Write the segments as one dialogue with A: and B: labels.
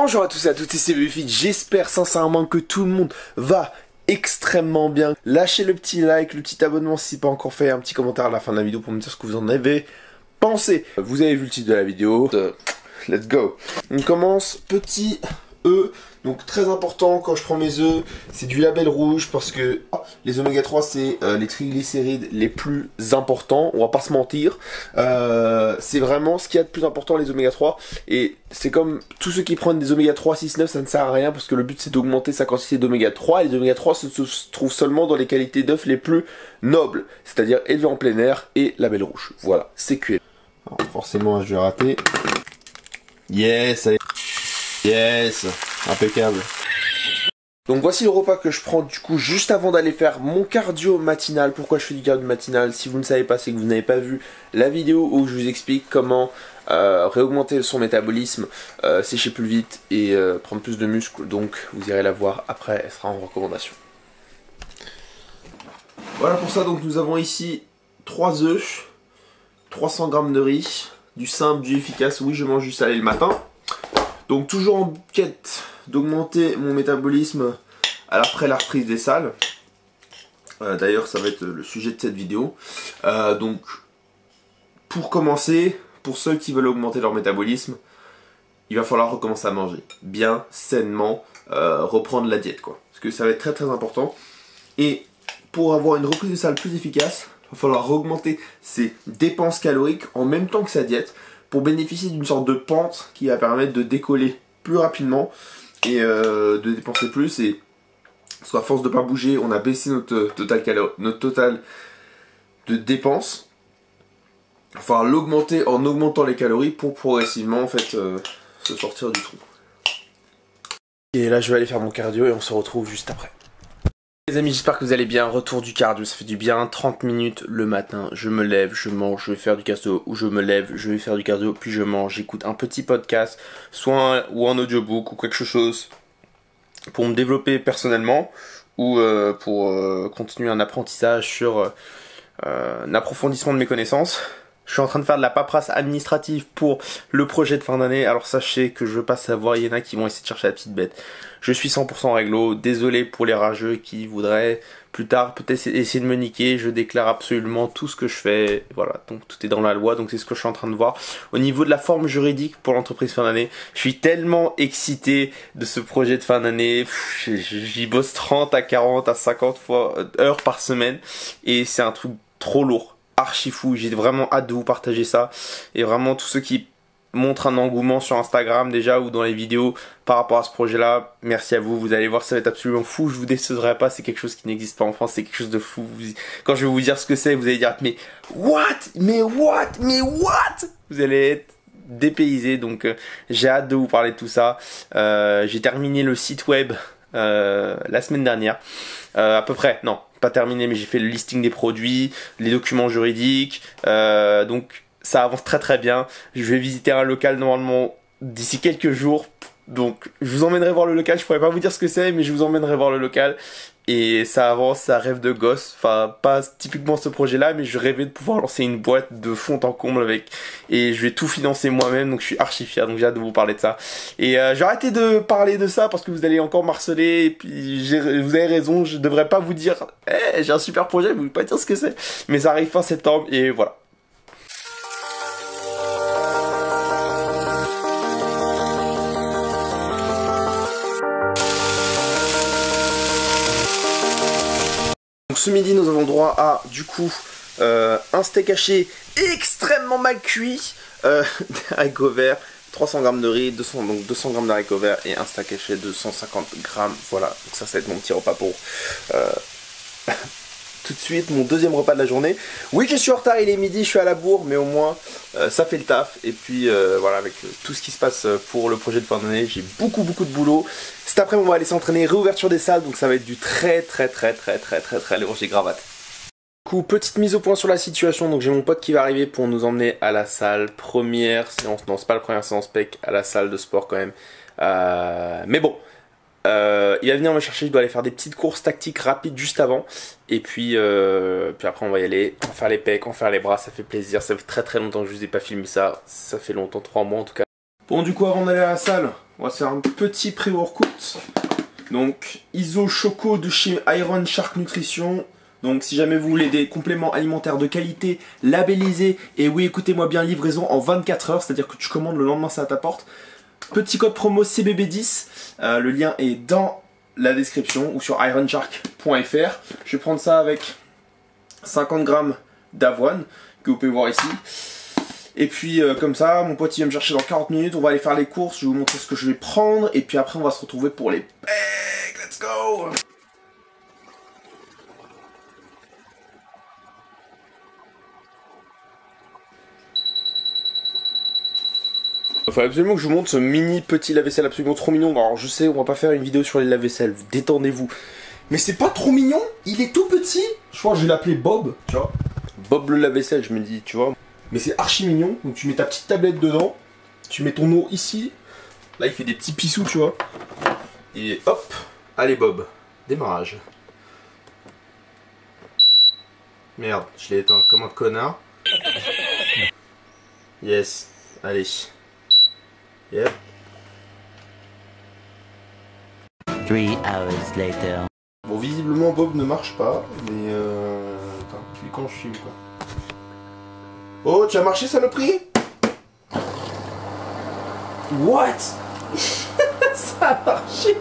A: Bonjour à tous et à toutes, c'est Buffy, j'espère sincèrement que tout le monde va extrêmement bien. Lâchez le petit like, le petit abonnement si c'est pas encore fait, un petit commentaire à la fin de la vidéo pour me dire ce que vous en avez pensé. Vous avez vu le titre de la vidéo, let's go. On commence petit E, donc très important quand je prends mes œufs, c'est du label rouge parce que les oméga 3 c'est les triglycérides les plus importants, on va pas se mentir. C'est vraiment ce qu'il y a de plus important les oméga 3 et c'est comme tous ceux qui prennent des oméga 3 6, 9 ça ne sert à rien parce que le but c'est d'augmenter sa quantité d'oméga 3 et les oméga 3 se trouvent seulement dans les qualités d'œufs les plus nobles, c'est-à-dire élevés en plein air et label rouge. Voilà, c'est cuit. Alors, forcément je vais rater. Yes, allez. Yes, impeccable. Donc voici le repas que je prends du coup juste avant d'aller faire mon cardio matinal. Pourquoi je fais du cardio matinal? Si vous ne savez pas, c'est que vous n'avez pas vu la vidéo où je vous explique comment réaugmenter son métabolisme, sécher plus vite et prendre plus de muscles. Donc vous irez la voir après, elle sera en recommandation. Voilà pour ça, donc nous avons ici 3 œufs, 300 g de riz, du simple, du efficace. Oui, je mange du salé le matin. Donc toujours en quête d'augmenter mon métabolisme après la reprise des salles. D'ailleurs ça va être le sujet de cette vidéo. Donc pour commencer, pour ceux qui veulent augmenter leur métabolisme, il va falloir recommencer à manger bien, sainement, reprendre la diète quoi. Parce que ça va être très très important. Et pour avoir une reprise des salles plus efficace, il va falloir augmenter ses dépenses caloriques en même temps que sa diète, pour bénéficier d'une sorte de pente qui va permettre de décoller plus rapidement et de dépenser plus. Et parce qu'à force de ne pas bouger, on a baissé notre total de dépenses. Il va falloir l'augmenter en augmentant les calories pour progressivement en fait se sortir du trou. Et là je vais aller faire mon cardio et on se retrouve juste après. Les amis, j'espère que vous allez bien. Retour du cardio, ça fait du bien. 30 minutes le matin, je me lève, je mange, je vais faire du cardio, ou je me lève, je vais faire du cardio, puis je mange, j'écoute un petit podcast, soit ou en audiobook ou quelque chose pour me développer personnellement ou pour continuer un apprentissage sur un approfondissement de mes connaissances. Je suis en train de faire de la paperasse administrative pour le projet de fin d'année. Alors sachez que je veux pas savoir, il y en a qui vont essayer de chercher la petite bête. Je suis 100% réglo, désolé pour les rageux qui voudraient plus tard peut-être essayer de me niquer. Je déclare absolument tout ce que je fais. Voilà, donc tout est dans la loi, donc c'est ce que je suis en train de voir. Au niveau de la forme juridique pour l'entreprise fin d'année, je suis tellement excité de ce projet de fin d'année. J'y bosse 30 à 40 à 50 heures par semaine et c'est un truc trop lourd. Archi fou, j'ai vraiment hâte de vous partager ça et vraiment tous ceux qui montrent un engouement sur Instagram déjà ou dans les vidéos par rapport à ce projet là, merci à vous, vous allez voir ça va être absolument fou, je vous décevrai pas, c'est quelque chose qui n'existe pas en France, c'est quelque chose de fou. Quand je vais vous dire ce que c'est, vous allez dire mais what, vous allez être dépaysé, donc j'ai hâte de vous parler de tout ça. J'ai terminé le site web la semaine dernière, à peu près, non pas terminé, mais j'ai fait le listing des produits, les documents juridiques, donc ça avance très très bien. Je vais visiter un local normalement d'ici quelques jours, donc je vous emmènerai voir le local. Je pourrais pas vous dire ce que c'est, mais je vous emmènerai voir le local. Et ça avance, ça rêve de gosse, enfin pas typiquement ce projet là, mais je rêvais de pouvoir lancer une boîte de fond en comble avec, et je vais tout financer moi-même, donc je suis archi fier, donc j'ai hâte de vous parler de ça. Et j'ai arrêté de parler de ça parce que vous allez encore m'harceler, et puis vous avez raison, je devrais pas vous dire hey, j'ai un super projet, vous voulez pas dire ce que c'est, mais ça arrive fin septembre et voilà. Donc ce midi nous avons droit à du coup un steak haché extrêmement mal cuit, des haricots verts, 300 g de riz, 200 g d'haricots verts et un steak haché de 150 g. Voilà, donc ça va être mon petit repas pour tout de suite, mon deuxième repas de la journée. Oui, je suis en retard, il est midi, je suis à la bourre, mais au moins ça fait le taf. Et puis voilà, avec tout ce qui se passe pour le projet de fin d'année, j'ai beaucoup de boulot. Cet après-midi, on va aller s'entraîner, réouverture des salles, donc ça va être du très lourd, j'ai gravate. Du coup, petite mise au point sur la situation, donc j'ai mon pote qui va arriver pour nous emmener à la salle. Première séance, non c'est pas la première séance PEC, à la salle de sport quand même. Mais bon. Il va venir me chercher, je dois aller faire des petites courses tactiques rapides juste avant. Et puis après on va y aller, on va faire les pecs, on va faire les bras, ça fait plaisir. Ça fait très longtemps que je vous ai pas filmé ça. Ça fait longtemps, 3 mois en tout cas. Bon, du coup, avant d'aller à la salle, on va se faire un petit pré-workout. Donc, Iso Choco de chez Iron Shark Nutrition. Donc, si jamais vous voulez des compléments alimentaires de qualité, labellisés, et oui, écoutez-moi bien, livraison en 24 heures, c'est-à-dire que tu commandes le lendemain, c'est à ta porte. Petit code promo CBB10, le lien est dans la description ou sur ironshark.fr. Je vais prendre ça avec 50 grammes d'avoine, que vous pouvez voir ici. Et puis comme ça, mon pote il va me chercher dans 40 minutes, on va aller faire les courses, je vais vous montrer ce que je vais prendre, et puis après on va se retrouver pour les pecs. Let's go! Il faut absolument que je vous montre ce mini petit lave-vaisselle absolument trop mignon. Alors je sais, on va pas faire une vidéo sur les lave-vaisselle, détendez-vous. Mais c'est pas trop mignon, il est tout petit. Je crois que je vais l'appeler Bob, tu vois. Bob le lave-vaisselle, je me dis, tu vois. Mais c'est archi mignon, donc tu mets ta petite tablette dedans, tu mets ton eau ici. Là il fait des petits pissous, tu vois. Et hop, allez Bob, démarrage. Merde, je l'ai éteint comme un connard. Yes, allez. Yep.
B: 3 hours later.
A: Bon, visiblement Bob ne marche pas, mais attends, tu es quand je filme quoi. Oh, tu as marché, saloperie? What? Ça a marché.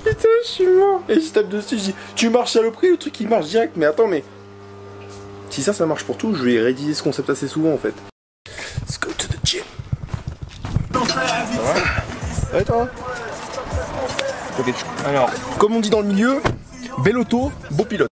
A: Putain, je suis mort. Et je tape dessus, je dis, tu marches, saloperie? Le truc il marche direct, mais attends, mais si ça marche pour tout, je vais réutiliser ce concept assez souvent en fait. Let's go to the gym. Ça va? Ouais, toi? Ok, alors, comme on dit dans le milieu, bel auto, beau pilote.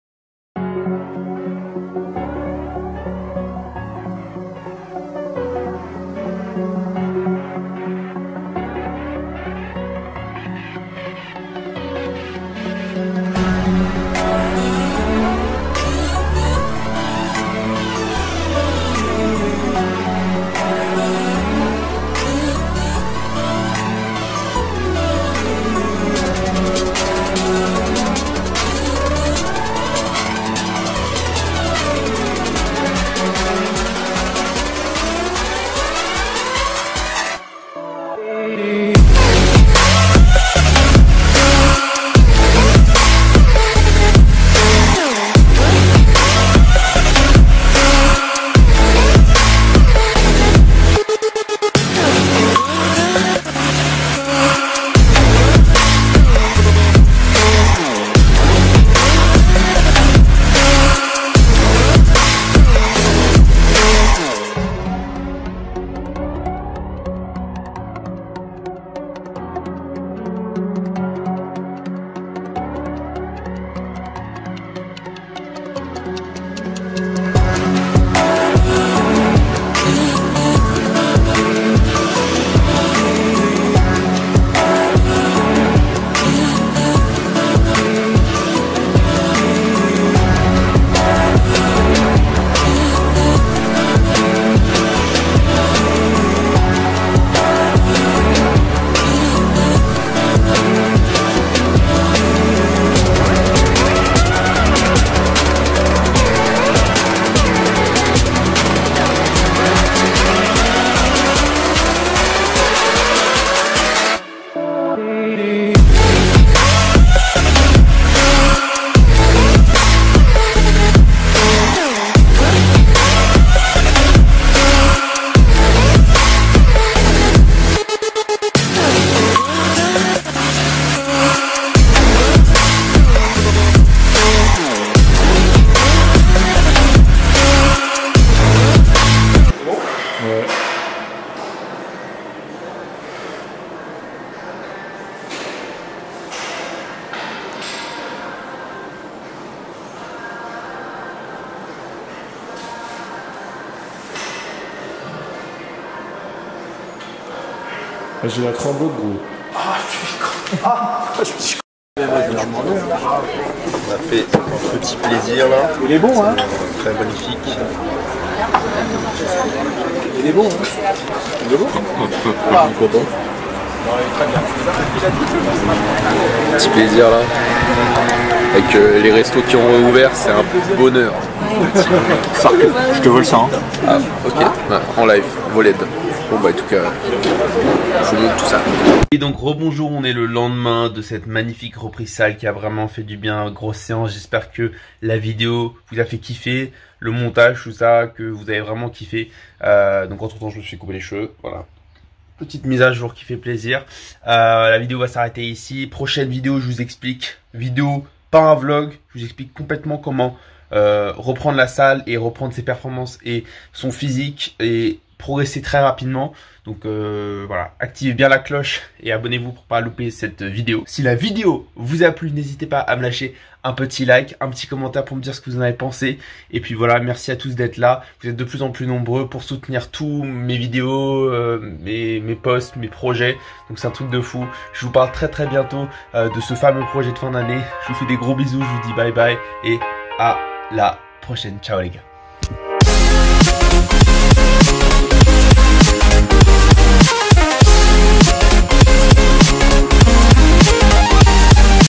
C: J'ai la tremblote, gros.
A: Ah, je suis con. Ah, je suis con. On a fait un petit plaisir là.
C: Il est bon, hein?
A: Très magnifique.
C: Il est bon, hein? Il est bon?
A: Ah. Je suis content. Petit plaisir là.
D: avec les restos qui ont ouvert, c'est un bonheur.
C: Je te vole ça. Hein.
D: Ah, ok, ouais, en live, voled. Bon bah en tout cas, je vous montre tout ça.
A: Et donc rebonjour, on est le lendemain de cette magnifique reprise salle qui a vraiment fait du bien, grosse séance. J'espère que la vidéo vous a fait kiffer, le montage, tout ça, que vous avez vraiment kiffé. Donc entre temps je me suis coupé les cheveux, voilà. Petite mise à jour qui fait plaisir. La vidéo va s'arrêter ici. Prochaine vidéo, je vous explique. Vidéo, pas un vlog. Je vous explique complètement comment reprendre la salle et reprendre ses performances et son physique et progresser très rapidement. Donc voilà, activez bien la cloche et abonnez-vous pour pas louper cette vidéo. Si la vidéo vous a plu, n'hésitez pas à me lâcher un petit like, un petit commentaire pour me dire ce que vous en avez pensé. Et puis voilà, merci à tous d'être là. Vous êtes de plus en plus nombreux pour soutenir tous mes vidéos, mes posts, mes projets. Donc c'est un truc de fou. Je vous parle très bientôt de ce fameux projet de fin d'année. Je vous fais des gros bisous, je vous dis bye bye et à la prochaine. Ciao les gars.